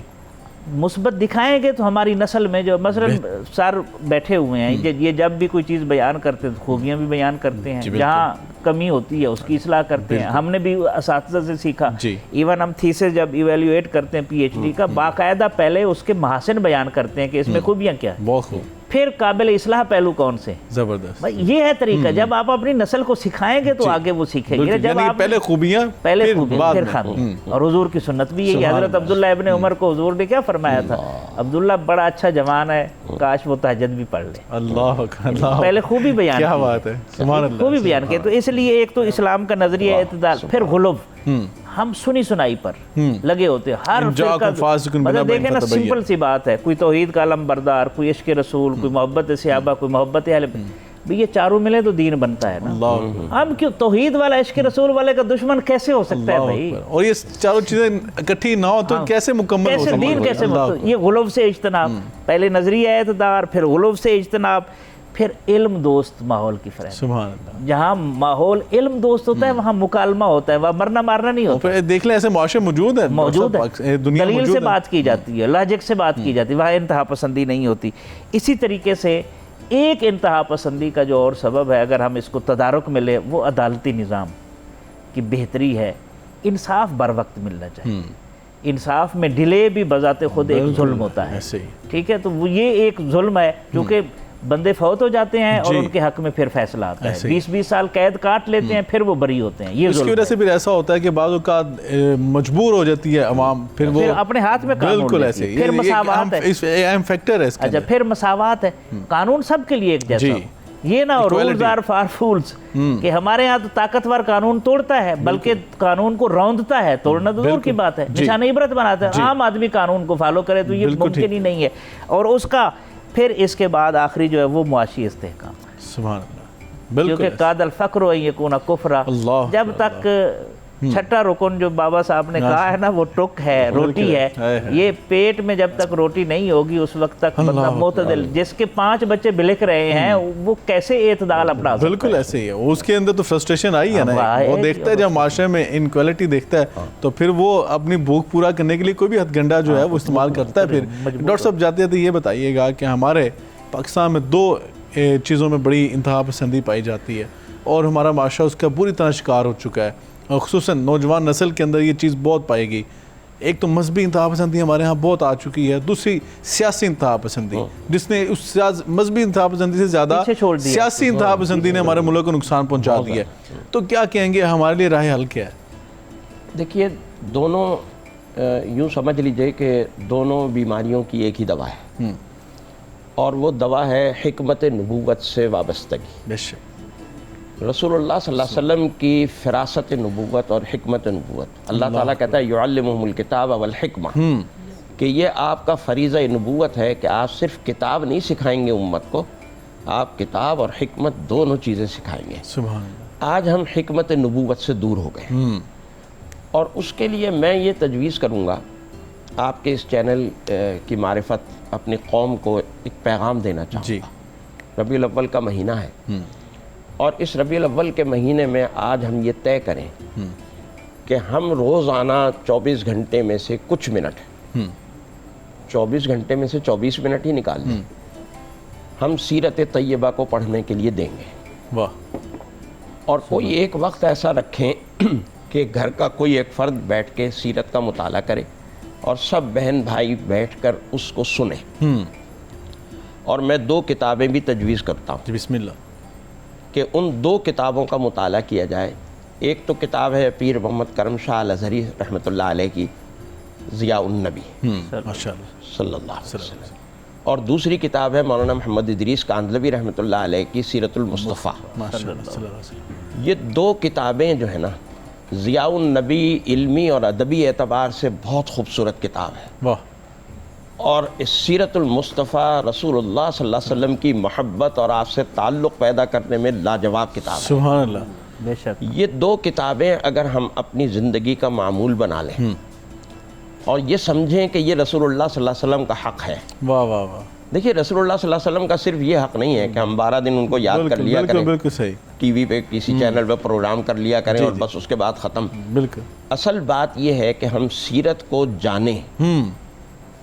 مثبت دکھائیں گے تو ہماری نسل میں جو مثلا سر بیٹھے ہوئے ہیں یہ جب بھی کوئی چیز بیان کرتے ہیں خوبیاں بھی بیان کرتے ہیں، جہاں کمی ہوتی ہے اس کی اصلاح کرتے ہیں. ہم نے بھی اساتذہ سے سیکھا، ایون ہم تھیسس جب ایویلیویٹ کرتے ہیں پی ایچ ڈی کا، باقاعدہ پہلے اس کے محاسن بیان کرتے ہیں کہ اس میں خوبیاں کیا ہیں، بہت خوب، پھر قابل اصلاح پحلو کون سے. زبردست، یہ ہے طریقہ. جب آپ اپنی نسل کو سکھائیں گے تو آگے وہ سیکھیں گے. جب آپ پہلے خوبیاں پھر خامیاں. اور حضور کی سنت بھی یہی. حضرت عبداللہ ابن عمر کو حضور نے کیا فرمایا تھا؟ عبداللہ بڑا اچھا جوان ہے، کاش وہ تہجد بھی پڑھ لے. اللہ پہلے خوبی بیان، کیا بات ہے، سبحان اللہ، خوبی بیان کی. تو اس لیے ایک تو اسلام کا نظریہ اعتدال، پھر غلو. ہم سنی سنائی پر لگے ہوتے ہیں ہر مطلب دیکھیں نا، سمپل سی بات ہے، کوئی توحید کا علم بردار، کوئی عشق رسول، کوئی محبت صحابہ، کوئی محبت اہل بھی، یہ چاروں ملے تو دین بنتا ہے نا. ہم کیوں توحید والا عشق رسول والے کا دشمن کیسے ہو سکتا ہے بھائی؟ اور یہ چاروں چیزیں اکٹھی نہ ہو تو کیسے مکمل ہو سکتا ہے دین؟ کیسے؟ یہ غلو سے اجتناب، پہلے نظریہ اعتدال، پھر غلو سے اجتناب، پھر علم دوست ماحول کی فراہمی. سبحان اللہ. جہاں ماحول علم دوست ہوتا ہے وہاں مکالمہ ہوتا ہے، وہاں مرنا مارنا نہیں ہوتا. دیکھ لیں ایسے معاشرے موجود ہیں، دلیل سے بات کی جاتی ہے، لاجک سے بات کی جاتی ہے، وہاں انتہا پسندی نہیں ہوتی. اسی طریقے سے ایک انتہا پسندی کا جو اور سبب ہے، اگر ہم اس کو تدارک میں لیں، وہ عدالتی نظام کی بہتری ہے. انصاف بر وقت ملنا چاہیے. انصاف میں ڈیلے بھی بذات خود ایک ظلم ہوتا ہے. ٹھیک ہے، تو وہ یہ ایک ظلم ہے کیونکہ بندے فوت ہو جاتے ہیں اور ان کے حق میں پھر فیصلہ آتا ہے. 20 سال قید کاٹ لیتے ہیں، پھر وہ بری ہوتے ہیں. یہ اس کی وجہ سے پھر ایسا ہوتا ہے کہ بعض اوقات مجبور ہو جاتی ہے عوام، پھر وہ اپنے ہاتھ میں قانون لیتی ہے. پھر مساوات ہے، اہم فیکٹر ہے اس کا. اچھا پھر مساوات ہے، قانون سب کے لیے ایک جیسا ہو. یہ نہ رولز آر فار فولز کہ ہمارے ہاں تو طاقتور قانون توڑتا ہے، بلکہ قانون کو روندتا ہے. توڑنا تو دور کی بات ہے، نشان عبرت بناتا ہے. عام آدمی قانون کو فالو کرے تو یہ ممکن ہی نہیں ہے. اور اس کا پھر اس کے بعد آخری جو ہے وہ معاشی استحکام. سبحان اللہ، کیونکہ قاد الفقر ان یکون کفرا. جب تک چھٹا رکن جو بابا صاحب نے کہا ہے نا، وہ ٹک ہے، روٹی ہے. یہ پیٹ میں جب تک روٹی نہیں ہوگی اس وقت تک بندہ معتدل. جس کے 5 بچے بلک رہے ہیں وہ کیسے اعتدال اپنا سکتا ہے؟ بالکل ایسے ہی ہے. اس کے اندر تو فرسٹریشن آئی ہے نا. وہ دیکھتا ہے جب معاشرے میں انکوالٹی دیکھتا ہے تو پھر وہ اپنی بھوک پورا کرنے کے لیے کوئی بھی ہتھ گنڈا جو ہے وہ استعمال کرتا ہے. پھر ڈاکٹر صاحب جاتے جاتے یہ بتائیے گا کہ ہمارے پاکستان میں 2 چیزوں میں بڑی انتہا پسندی پائی جاتی ہے اور ہمارا معاشرہ اس کا بری طرح شکار ہو چکا ہے، اور خصوصاً نوجوان نسل کے اندر یہ چیز بہت پائے گی. ایک تو مذہبی انتہا پسندی ہمارے ہاں بہت آ چکی ہے، دوسری سیاسی انتہا پسندی جس نے اس مذہبی انتہا پسندی سے زیادہ سیاسی انتہا پسندی نے ہمارے ملک کو نقصان پہنچا دیا ہے. تو کیا کہیں گے ہمارے لیے راہ حل کیا ہے؟ دیکھیے دونوں یوں سمجھ لیجئے کہ دونوں بیماریوں کی ایک ہی دوا ہے، اور وہ دوا ہے حکمت نبوت سے وابستگی. رسول اللہ صلی اللہ علیہ وسلم کی فراست نبوت اور حکمت نبوت. اللہ تعالیٰ کہتا ہے یعلمہم الکتاب والحکمہ، کہ یہ آپ کا فریضہ نبوت ہے کہ آپ صرف کتاب نہیں سکھائیں گے امت کو، آپ کتاب اور حکمت دونوں چیزیں سکھائیں گے. سبحان اللہ. آج ہم حکمت نبوت سے دور ہو گئے، اور اس کے لیے میں یہ تجویز کروں گا، آپ کے اس چینل کی معرفت اپنی قوم کو ایک پیغام دینا چاہوں گا. ربیع الاول کا مہینہ ہے، اور اس ربیع الاول کے مہینے میں آج ہم یہ طے کریں کہ ہم روزانہ 24 گھنٹے میں سے کچھ منٹ، 24 گھنٹے میں سے 24 منٹ ہی نکال لیں، ہم سیرت طیبہ کو پڑھنے کے لیے دیں گے. اور کوئی ایک وقت ایسا رکھیں کہ گھر کا کوئی ایک فرد بیٹھ کے سیرت کا مطالعہ کرے اور سب بہن بھائی بیٹھ کر اس کو سنیں. اور میں 2 کتابیں بھی تجویز کرتا ہوں. بسم اللہ. کہ ان 2 کتابوں کا مطالعہ کیا جائے. ایک تو کتاب ہے پیر محمد کرم شاہ الازہری رحمۃ اللہ علیہ کی ضیاء النبی صلی اللہ علیہ وسلم، اور دوسری کتاب ہے مولانا محمد ادریس کاندھلوی رحمۃ اللہ علیہ کی سیرت المصطفیٰ۔ یہ دو کتابیں جو ہیں نا ضیاء النبی علمی اور ادبی اعتبار سے بہت خوبصورت کتاب ہے۔ واہ۔ اور اس سیرت المصطفیٰ رسول اللہ صلی اللہ علیہ وسلم کی محبت اور آپ سے تعلق پیدا کرنے میں لاجواب کتاب ہے۔ سبحان اللہ۔ بے شک۔ یہ دو کتابیں اگر ہم اپنی زندگی کا معمول بنا لیں اور یہ سمجھیں کہ یہ رسول اللہ صلی اللہ علیہ وسلم کا حق ہے۔ واہ واہ واہ۔ دیکھیے رسول اللہ صلی اللہ علیہ وسلم کا صرف یہ حق نہیں ہے کہ ہم 12 دن ان کو یاد کر لیا کریں، بالکل صحیح، ٹی وی پہ کسی چینل پہ پروگرام کر لیا کریں اور بس اس کے بعد ختم۔ بالکل۔ اصل بات یہ ہے کہ ہم سیرت کو جانیں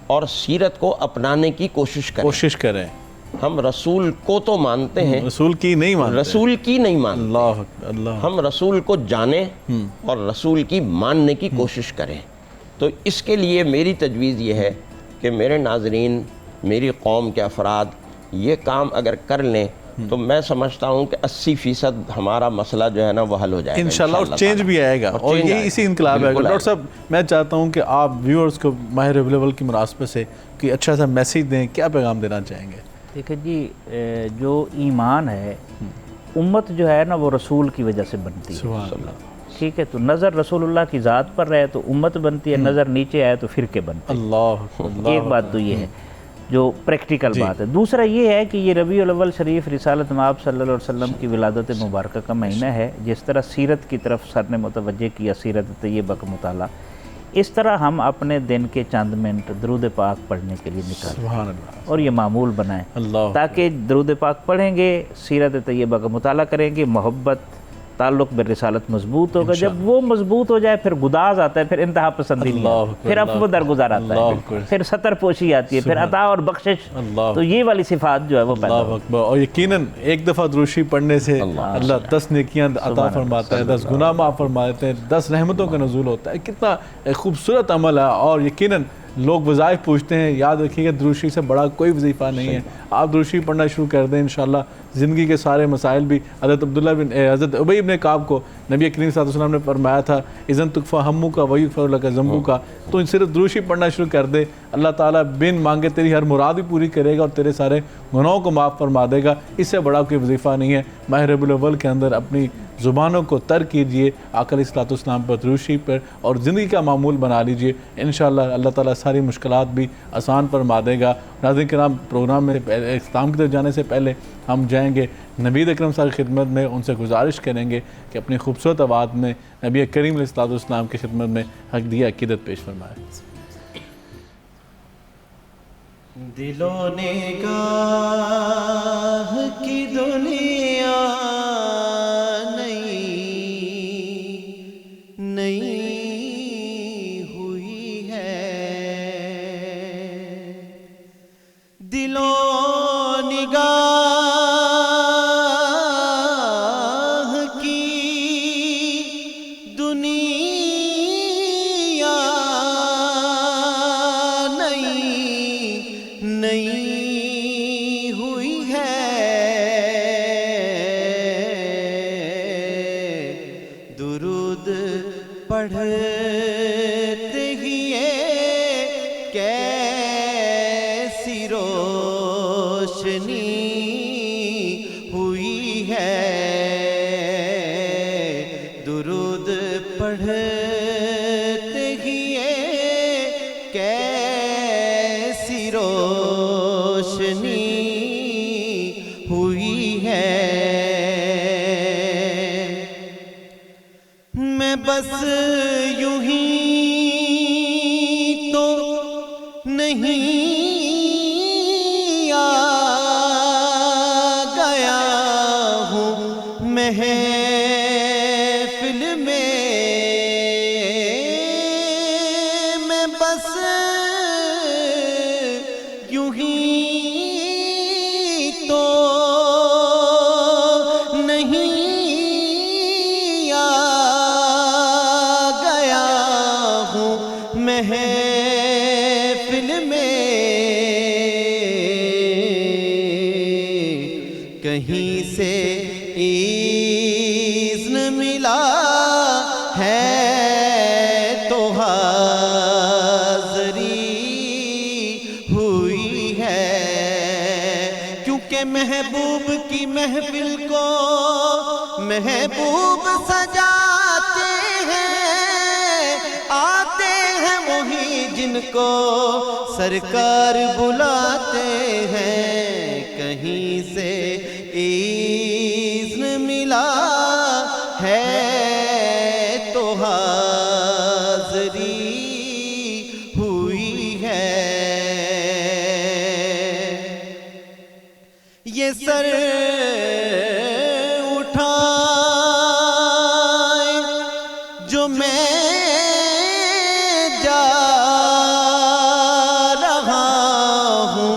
اور سیرت کو اپنانے کی کوشش کریں۔ ہم رسول کو تو مانتے ہیں، رسول کی نہیں مانتے، رسول کی نہیں مانتے۔ اللہ اللہ۔ ہم رسول کو جانیں اور رسول کی ماننے کی کوشش کریں۔ تو اس کے لیے میری تجویز یہ ہے کہ میرے ناظرین، میری قوم کے افراد یہ کام اگر کر لیں تو میں سمجھتا ہوں کہ 80% ہمارا مسئلہ جو ہے نا وہ حل ہو جائے گا انشاءاللہ، اور چینج بھی آئے گا، اور یہی اسی انقلاب ہے۔ ڈاکٹر صاحب میں چاہتا ہوں کہ آپ ویورز کو ماہ ربیع الاول کی مناسبت سے کہ اچھا سا میسیج دیں، کیا پیغام دینا چاہیں گے؟ دیکھیں جی، جو ایمان ہے امت جو ہے نا وہ رسول کی وجہ سے بنتی ہے۔ سبحان اللہ۔ ٹھیک ہے، تو نظر رسول اللہ کی ذات پر رہے تو امت بنتی ہے، نظر نیچے آئے تو فرقے بنتے ہیں۔ اللہ۔ ایک بات تو یہ ہے جو پریکٹیکل بات ہے۔ دوسرا یہ ہے کہ یہ ربیع الاول شریف رسالت مآب صلی اللہ علیہ وسلم کی ولادت مبارکہ کا مہینہ ہے۔ جس طرح سیرت کی طرف سر نے متوجہ کیا، سیرت طیبہ کا مطالعہ، اس طرح ہم اپنے دن کے چند منٹ درود پاک پڑھنے کے لیے نکالیں سبحان اللہ۔ اور یہ معمول بنائیں اللہ۔ تاکہ درود پاک پڑھیں گے، سیرت طیبہ کا مطالعہ کریں گے، محبت تعلق بالرسالت مضبوط ہوگا۔ جب وہ مضبوط ہو جائے پھر گداز آتا ہے، پھر انتہا پسندی نہیں آتی، پھر عفو درگزار آتا ہے، پھر ستر پوشی آتی ہے، پھر عطا اور بخشش۔ تو یہ والی صفات جو ہے وہ پیدا اللہ اکبر۔ اور یقیناً ایک دفعہ دروشی پڑھنے سے اللہ 10 نیکیاں عطا فرماتا ہے، 10 گناہ معاف فرماتے ہیں، 10 رحمتوں کا نزول ہوتا ہے۔ کتنا خوبصورت عمل ہے، اور یقیناً لوگ وظائف پوچھتے ہیں، یاد رکھیے گا دروشی سے بڑا کوئی وظیفہ نہیں ہے۔ آپ دروشی پڑھنا شروع کر دیں، انشاءاللہ زندگی کے سارے مسائل بھی۔ حضرت ابی بن کعب کو نبی کریم صلی اللہ علیہ وسلم نے فرمایا تھا اذن تکفی ہمو کا ویغفر لک ذنبو کا، تو صرف دروشی پڑھنا شروع کر دے، اللہ تعالیٰ بن مانگے تیری ہر مراد بھی پوری کرے گا اور تیرے سارے گناہوں کو معاف فرما دے گا۔ اس سے بڑا کوئی وظیفہ نہیں ہے۔ ماہ ربیع الاول کے اندر اپنی زبانوں کو تر کیجئے آقا علیہ الصلوۃ والسلام پر دروشی پر، اور زندگی کا معمول بنا لیجئے۔ انشاءاللہ اللہ تعالیٰ ساری مشکلات بھی آسان فرما دے گا۔ ناظرین کرام، پروگرام میں اختتام کی طرف جانے سے پہلے ہم جائیں گے نبی اکرم صلی اللہ علیہ وسلم کی خدمت میں، ان سے گزارش کریں گے کہ اپنی خوبصورت آواز میں نبی کریم علیہ الصلوۃ والسلام کی خدمت میں حق دیا عقیدت پیش فرمائیں۔ دل و نگاہ کی دنیا نئی ہوئی ہے، دل و نگاہ کی دنیا نئی ہوئی ہے، درود پڑھتے ہی کیسی روشنی ہوئی ہے، درود پڑھتے ہی کیسی روشنی ہوئی ہے، میں بس یوں ہی تو نہیں آ گیا ہوں محفل میں، میں بس یوں ہی تو نہیں آ گیا ہوں محفل میں، کہیں سے اذن ملا ہے تو حاضری ہوئی ہے، محبوب کی محفل کو محبوب سجاتے ہیں، آتے ہیں وہی جن کو سرکار بلاتے ہیں، کہیں سے اذن ملا ہے تو حاضری ہوئی ہے۔ یہ سر اٹھائے جو میں جا رہا ہوں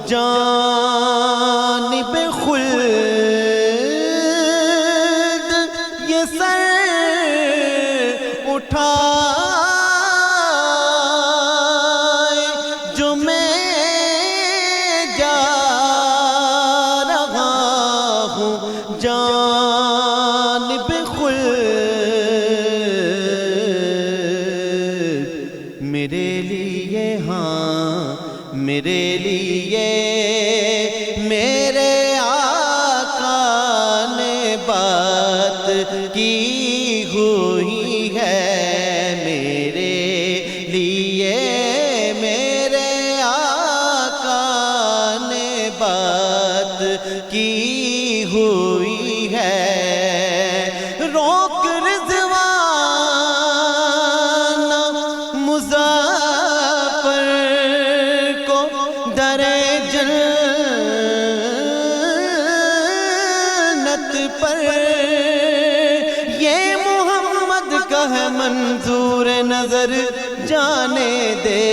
جانب خلد، یہ سر اٹھائے جو میں جا رہا ہوں جانب خلد، میرے لیے ہاں میرے لیے میرے آقا نے بات کی ہوئی ہے، میرے لیے میرے آقا نے بات کی ہوئی ہے، روک رضوان مظفر کو در جنت پر، یہ محمد کا ہے منظور نظر جانے دے،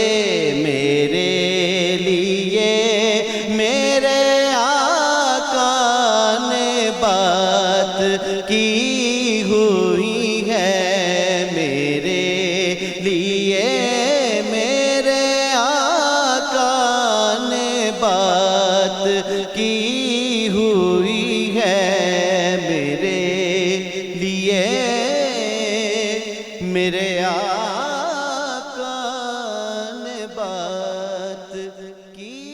میرے لیے میرے آقا نے بات کی ہوئی ہے، میرے لیے میرے آقا نے بات کی ہوئی ہے، میرے لیے میرے آقا نے بات کی